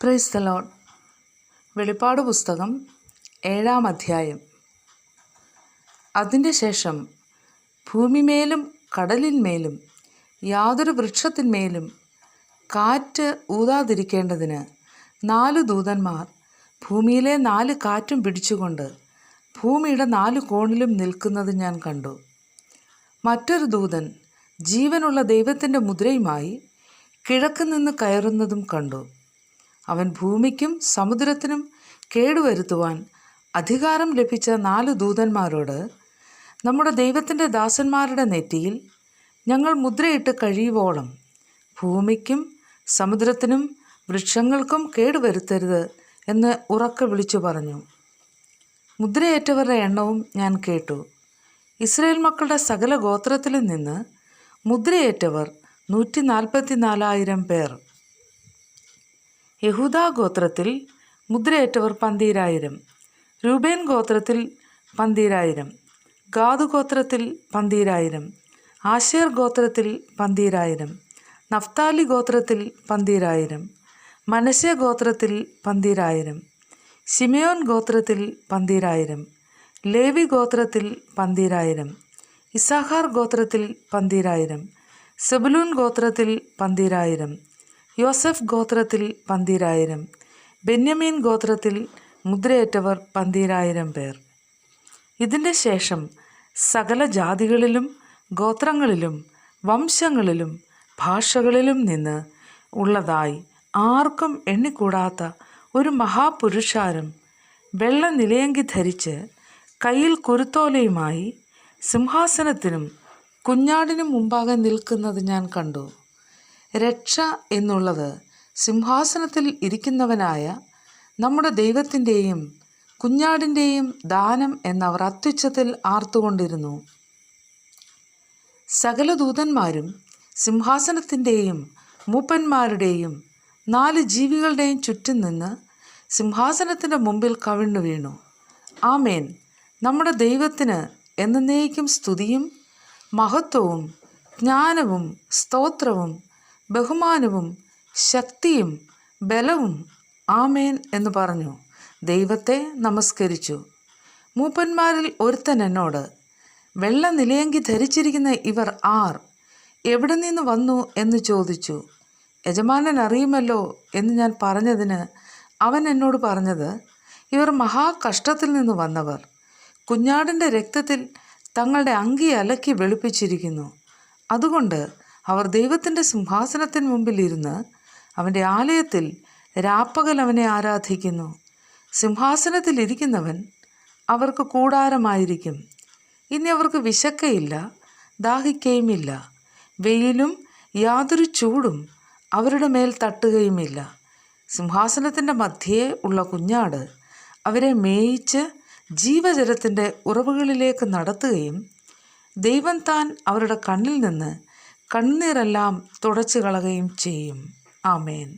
Praise the Lord. വെളിപ്പാട് പുസ്തകം 7-ാം അധ്യായം. അതിൻ്റെ ശേഷം ഭൂമിമേലും കടലിന്മേലും യാതൊരു വൃക്ഷത്തിന്മേലും കാറ്റ് ഊതാതിരിക്കേണ്ടതിന് 4 ദൂതന്മാർ ഭൂമിയിലെ 4 കാറ്റും പിടിച്ചുകൊണ്ട് ഭൂമിയുടെ 4 കോണിലും നിൽക്കുന്നത് ഞാൻ കണ്ടു. മറ്റൊരു ദൂതൻ ജീവനുള്ള ദൈവത്തിൻ്റെ മുദ്രയുമായി കിഴക്ക് നിന്ന് കയറുന്നതും കണ്ടു. അവൻ ഭൂമിക്കും സമുദ്രത്തിനും കേടുവരുത്തുവാൻ അധികാരം ലഭിച്ച 4 ദൂതന്മാരോട്, നമ്മുടെ ദൈവത്തിൻ്റെ ദാസന്മാരുടെ നെറ്റിയിൽ ഞങ്ങൾ മുദ്രയിട്ട് കഴിയുവോളം ഭൂമിക്കും സമുദ്രത്തിനും വൃക്ഷങ്ങൾക്കും കേടുവരുത്തരുത് എന്ന് ഉറക്കെ വിളിച്ചു പറഞ്ഞു. മുദ്രയേറ്റവരുടെ എണ്ണവും ഞാൻ കേട്ടു. ഇസ്രായേൽ മക്കളുടെ സകല ഗോത്രത്തിലും നിന്ന് മുദ്രയേറ്റവർ 144,000 പേർ. യഹൂദാ ഗോത്രത്തിൽ മുദ്രയേറ്റവർ 12,000, രൂബേൻ ഗോത്രത്തിൽ 12,000, ഗാദ് ഗോത്രത്തിൽ 12,000, ആശേർ ഗോത്രത്തിൽ 12,000, നഫ്താലി ഗോത്രത്തിൽ 12,000, മനശ്ശെ ഗോത്രത്തിൽ 12,000, ശിമെയോൻ ഗോത്രത്തിൽ 12,000, ലേവി ഗോത്രത്തിൽ 12,000, ഇസ്സാഖാർ ഗോത്രത്തിൽ 12,000, സെബുലൂൻ ഗോത്രത്തിൽ 12,000, യോസഫ് ഗോത്രത്തിൽ 12,000, ബെന്യാമീൻ ഗോത്രത്തിൽ മുദ്രയേറ്റവർ 12,000 പേർ. ഇതിൻ്റെ ശേഷം സകല ജാതികളിലും ഗോത്രങ്ങളിലും വംശങ്ങളിലും ഭാഷകളിലും നിന്ന് ഉള്ളതായി ആർക്കും എണ്ണിക്കൂടാത്ത ഒരു മഹാപുരുഷാരം വെള്ള നിലയങ്കി ധരിച്ച് കയ്യിൽ കുരുത്തോലയുമായി സിംഹാസനത്തിനും കുഞ്ഞാടിനും മുമ്പാകെ നിൽക്കുന്നത് ഞാൻ കണ്ടു. രക്ഷ എന്നുള്ളത് സിംഹാസനത്തിൽ ഇരിക്കുന്നവനായ നമ്മുടെ ദൈവത്തിൻ്റെയും കുഞ്ഞാടിൻ്റെയും ദാനം എന്നവർ അത്യുച്ചത്തിൽ ആർത്തുകൊണ്ടിരുന്നു. സകല ദൂതന്മാരും സിംഹാസനത്തിൻ്റെയും മൂപ്പന്മാരുടെയും 4 ജീവികളുടെയും ചുറ്റും നിന്ന് സിംഹാസനത്തിൻ്റെ മുമ്പിൽ കവിണ്ണു വീണു. ആമേൻ. നമ്മുടെ ദൈവത്തിന് എന്നേക്കും സ്തുതിയും മഹത്വവും ജ്ഞാനവും സ്തോത്രവും ബഹുമാനവും ശക്തിയും ബലവും ആമേൻ എന്ന് പറഞ്ഞു ദൈവത്തെ നമസ്കരിച്ചു. മൂപ്പന്മാരിൽ ഒരുത്തൻ എന്നോട്, വെള്ള നിലയങ്കി ധരിച്ചിരിക്കുന്ന ഇവർ ആർ, എവിടെ നിന്ന് വന്നു എന്ന് ചോദിച്ചു. യജമാനൻ അറിയുമല്ലോ എന്ന് ഞാൻ പറഞ്ഞതിന് അവൻ എന്നോട് പറഞ്ഞത്, ഇവർ മഹാകഷ്ടത്തിൽ നിന്ന് വന്നവർ. കുഞ്ഞാടിൻ്റെ രക്തത്തിൽ തങ്ങളുടെ അങ്കി അലക്കി വെളുപ്പിച്ചിരിക്കുന്നു. അതുകൊണ്ട് അവർ ദൈവത്തിൻ്റെ സിംഹാസനത്തിന് മുമ്പിൽ ഇരുന്ന് അവൻ്റെ ആലയത്തിൽ രാപ്പകൽ അവനെ ആരാധിക്കുന്നു. സിംഹാസനത്തിൽ ഇരിക്കുന്നവൻ അവർക്ക് കൂടാരമായിരിക്കും. ഇനി അവർക്ക് വിശക്കയില്ല, ദാഹിക്കയുമില്ല. വെയിലും യാതൊരു ചൂടും അവരുടെ മേൽ തട്ടുകയുമില്ല. സിംഹാസനത്തിൻ്റെ മധ്യേ ഉള്ള കുഞ്ഞാട് അവരെ മേയിച്ച് ജീവജലത്തിൻ്റെ ഉറവുകളിലേക്ക് നടത്തുകയും ദൈവം താൻ അവരുടെ കണ്ണിൽ നിന്ന് കണ്ണീരെല്ലാം തുടച്ചു കളയുകയും ചെയ്യും. ആമേൻ.